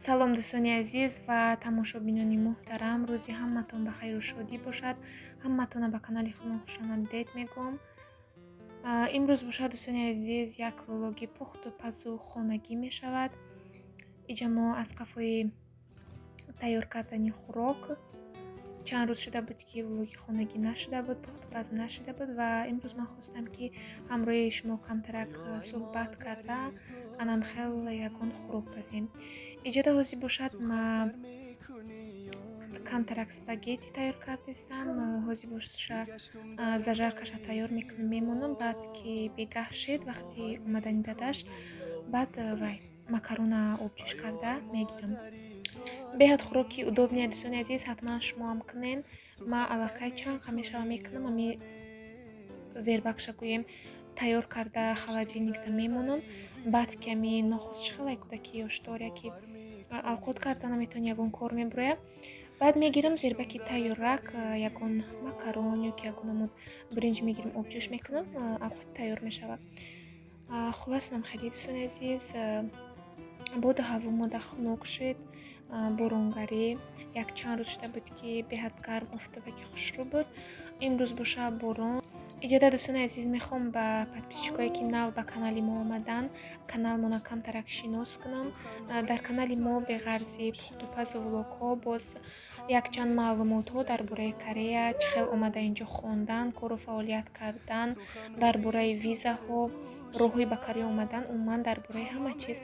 салом дӯстони азиз ва тамошобинони муҳтарам, рӯзи ҳаматон ба хайру шодӣ бошад. Ҳаматонро ба канали худам хушомадед мегӯям. имрӯз бошад дӯстони азиз як влоги пухту пазу хонагӣ мешавад. иҷа мо аз қафои тайёр кардани хӯрок чанд рӯз шуда буд ки влоги хонагӣ нашуда буд, пухту паз нашуда буд ва имрӯз ман хостам ки ҳамроҳи шумо камтарак суҳбат карда анамхел ягон хӯрок пазем. иҷода ҳозир бошад ма камтарак спагетти тайёр кардастам. ҳозир боша зажаркаша тайёр мемонам, баъд ки бегаҳ шед вақти омадани дадаш, баъд вай макарона обҷӯш карда мегирам. беҳад хӯроки удобне дӯстони азиз, ҳатман шумоам кунен. Ман аллакай чанд ҳамеша мекунам, ами зербакша гӯем тайёр карда холодильникда мемонам. баъд ки ами нохуш хеле кӯдаки ёштор яки авқот карда наметавон ягон кор мебуроя. баъд мегирам зербаки тайёрак ягон макарон ёки ягон амуд бринҷ мегирам, обҷӯш мекунам, авқот тайёр мешавад. хулас намхелӣ дӯстони азиз, боду ҳаво мода хунук шуд, боронгарӣ як чанд рӯз шуда буд ки беҳад гарм офтобаки хушрӯ буд. имрӯз боша борон. иҷода дӯстони азиз мехоҳам ба подписчикое ки нав ба канали мо омадан каналмона камтарак шинос кунам. дар канали мо беғарзи пухтупазу влогҳо боз якчанд маълумотҳо дар бораи Корея, чӣ хел омада инҷо хондан, кору фаъолият кардан, дар бораи визаҳо, роҳҳои ба Корея омадан, умуман дар бораи ҳама чиз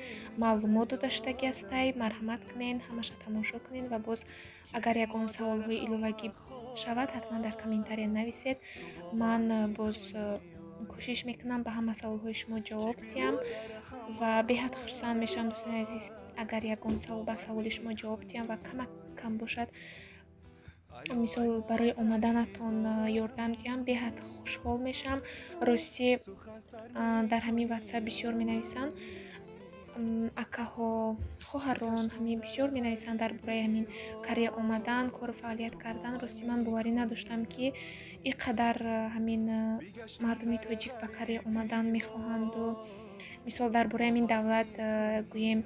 маълумот дода шудагӣ ҳастай. марҳамат кунен, ҳамаша тамошо кунен ва боз агар ягон саволҳои иловагӣ шавад ҳатман дар комментария нависед. ман боз кӯшиш мекунам ба ҳама саволҳои шумо ҷавоб диҳам ва беҳад хурсанд мешавам дӯстони азиз агар ягон савол ба саволи шумо ҷавоб диҳам ва камак кам бошад, мисол барои омаданатон ёрдам диҳам, беҳад хушҳол мешавам. рости дар ҳамин ватсап бисёр менависанд акаҳо, хоҳарон, ҳамин бисёр менависанд дар бораи ҳамин Корея омадан, кору фаъолият кардан. рости ман боварӣ надоштам ки ин қадар ҳамин мардуми тоҷик ба Корея омадан мехоҳанду мисол дар бораи ҳамин давлат гӯем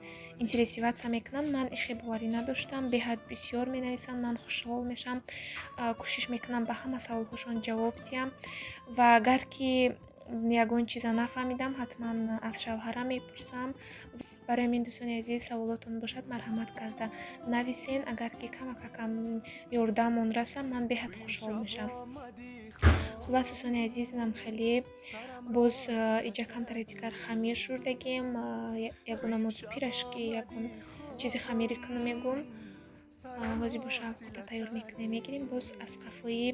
интересиватсия мекунанд. ман ихе боварӣ надоштам. беҳад бисёр менависанд, ман хушҳол мешавам, кӯшиш мекунам ба ҳама саволҳошон ҷавоб диҳам ва агар ки ягон чиза нафаҳмидам ҳатман аз шавҳарам мепурсам. барои ҳамин дӯстони азиз саволотон бошад марҳамат карда нависен. агар ки камакакам ёрдамон раса ман беҳад хушҳол мешавам. хулас дӯстони азиз намхелӣ боз иҷа камтаре дигар хамир шӯрдагем, ягон амуд пирашки ягон чизи хамирӣ кунам мегӯм. ҳозир боша авқота тайёр мекунем мегирем, боз аз қафои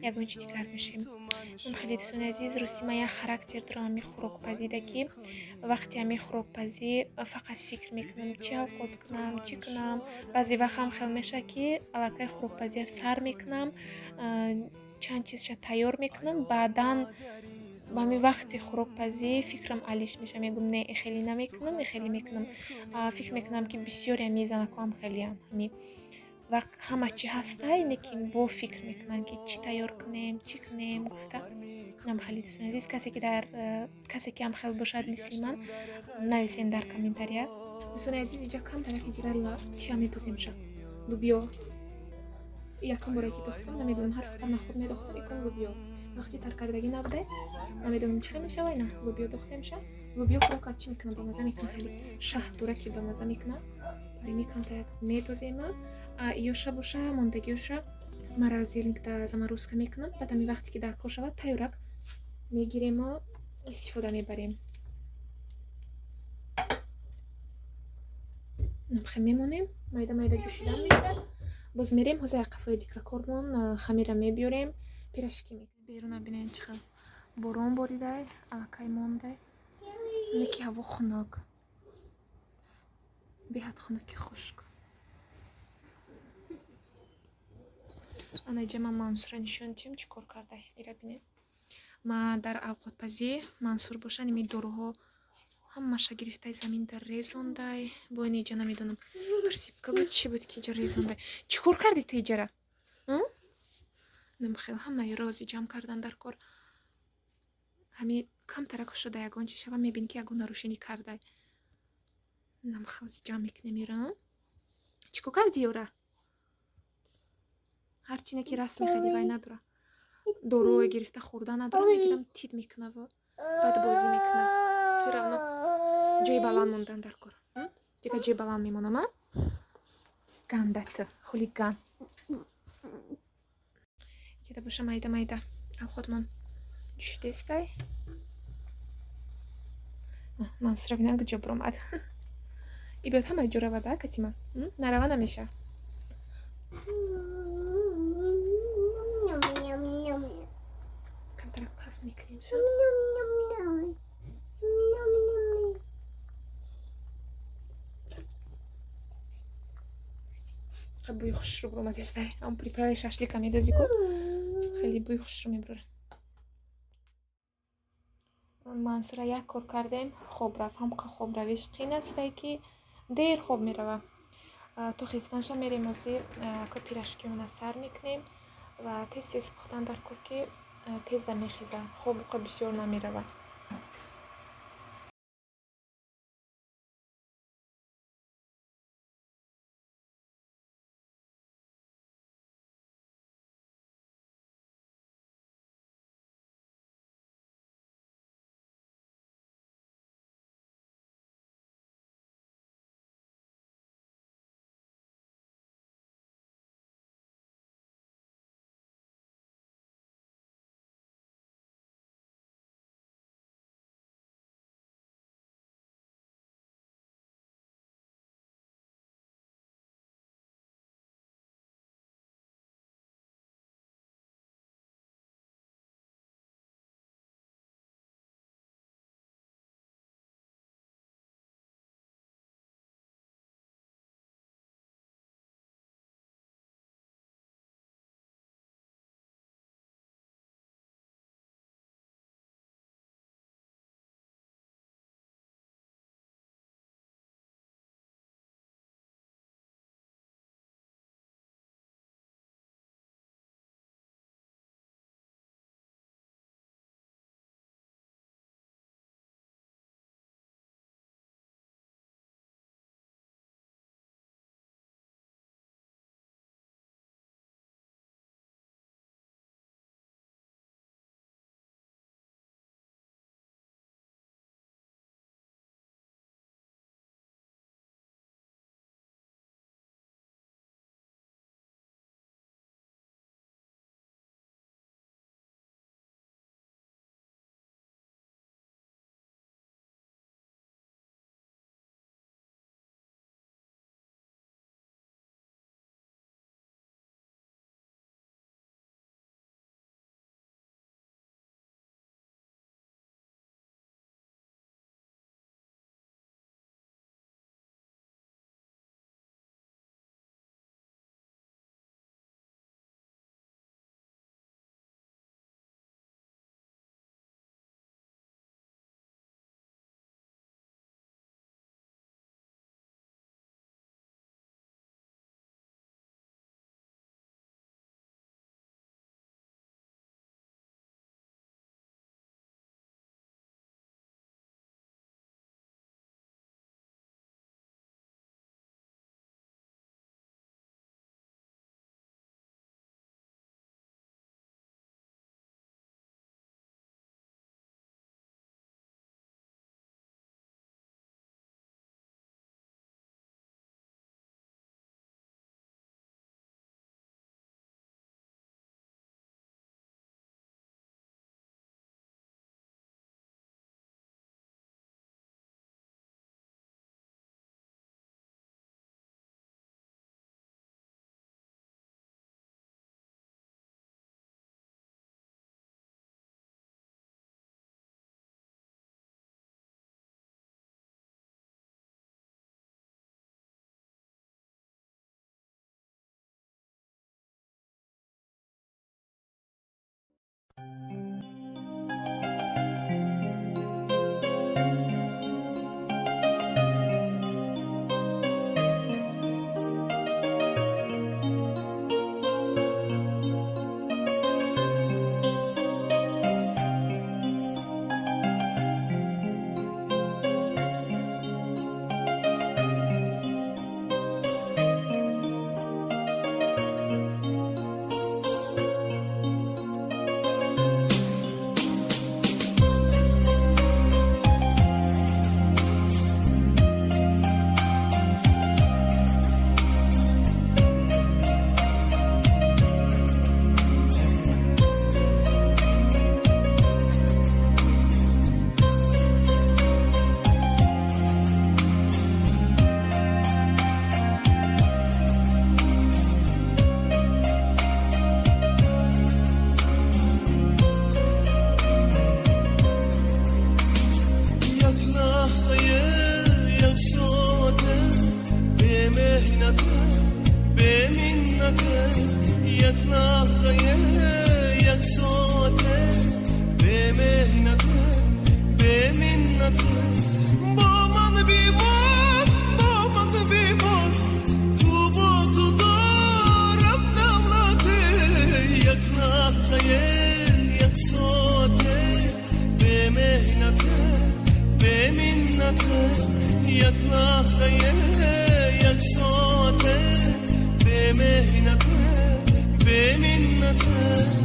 ягон чи дигар мешавем. намхелӣ дӯстони азиз, рости ман як характер дорам ҳамин хӯрокпазида ки вақти ҳамин хӯрокпазӣ фақат фикр мекунам чӣ авқот кунам, чӣ кунам. баъзе вақт ҳам хел мешавад ки аллакай хӯрокпазия сар мекунам, чанд чизша тайёр мекунам, баъдан ба ҳамин вақти хӯрокпазӣ фикрам алиш меша, мегӯям не хеле намекунам, хеле мекунам. фикр мекунам ки бисёри ҳамин занакҳоам хелеянд. ҳамин вақт ҳама чӣ ҳастай, лекин бо фикр мекунанд ки чӣ тайёр кунем, чӣ кунем гуфта. намхелӣ дӯстони азиз, касе ки ҳам хел бошад мисли ман нависен дар комментария. дӯстони азиз, иҷа камтараки дигар чия медозем ша лубё. якум бора ки дохтам намедонам, ҳар фақат худ медохтам икон лубё. вақти таркардагӣ набуде намедонам чӣ хел мешава. ина лубё дохта меша. лубё хӯрокат чӣ мекунад, ба маза мекунад, хеле шаҳдора ки ба маза мекунад. барои мекамтарак медозем. ёша боша мондагиёша морозилникда заморозка мекунам. баъд ҳамин вақте ки дар кор шавад тайёрак мегирем ва истифода мебарем. намхе мемонем, майда майда ҷӯшидан мегирад. боз мерем ҳозир аз қафои дигар кормон хамира мебиёрем, пирашки мекунем. беруна бинен чӣ хел борон боридай, аллакай мондай. ки ҳаво хунук, беҳад хунуки хушк. ана иҷа ман Мансура нишон диҳам чӣ кор кардай. ира бинед. ман дар авқотпазӣ Мансур боша ними доруҳо ҳамаша гирифтай заминда резондай. бо ин иҷа намедонам присипка буд чӣ буд ки иҷа резондай. чӣ кор карди ту иҷара? намхел ҳамаеро ҳозир ҷамъ кардан дар кор. ҳамин камтарак шуда ягон чӣ шава мебинӣ ки ягон нарушинӣ кардай. намхоз ҷамъ мекунем иро. Чӣ ко кардӣ ёра? ҳарчине ки расми хеле вай надора. Доруе гирифта хӯрда надора, мегирам тид мекунав, баъд бозӣ мекунав. Чиро оно ҷои баланд мондан дар кор. Дигар ҷои баланд мемонам, а? Гандат, хулиган. Чида боша майда авходмон ҷӯшидестай. Мансура бинам куҷо биромад. И биёд ҳамаи ҷо равада, Катима? Нарава намеша. Камтарак пас мекунем. бӯи хушрӯ биромад истай. Ам приправаи шашлика медозӣ ку? Хеле бӯи хушрӯ мебаре. Мансура як кор кардем, хоб рафт. Ҳамқа хобравиш қин астай ки дер хоб мерава. То хистанша мерем озӣ ко пирашкиёна сар мекунем ва тез пухтан дар кор ки тез да мехеза. Хоб бисёр намерава. بمهنته با من بیمان با من بیمان تو با تو دارم دولته یک لحظه یک ساعته به مهنته به منته یک لحظه یک ساعته به مهنته به منته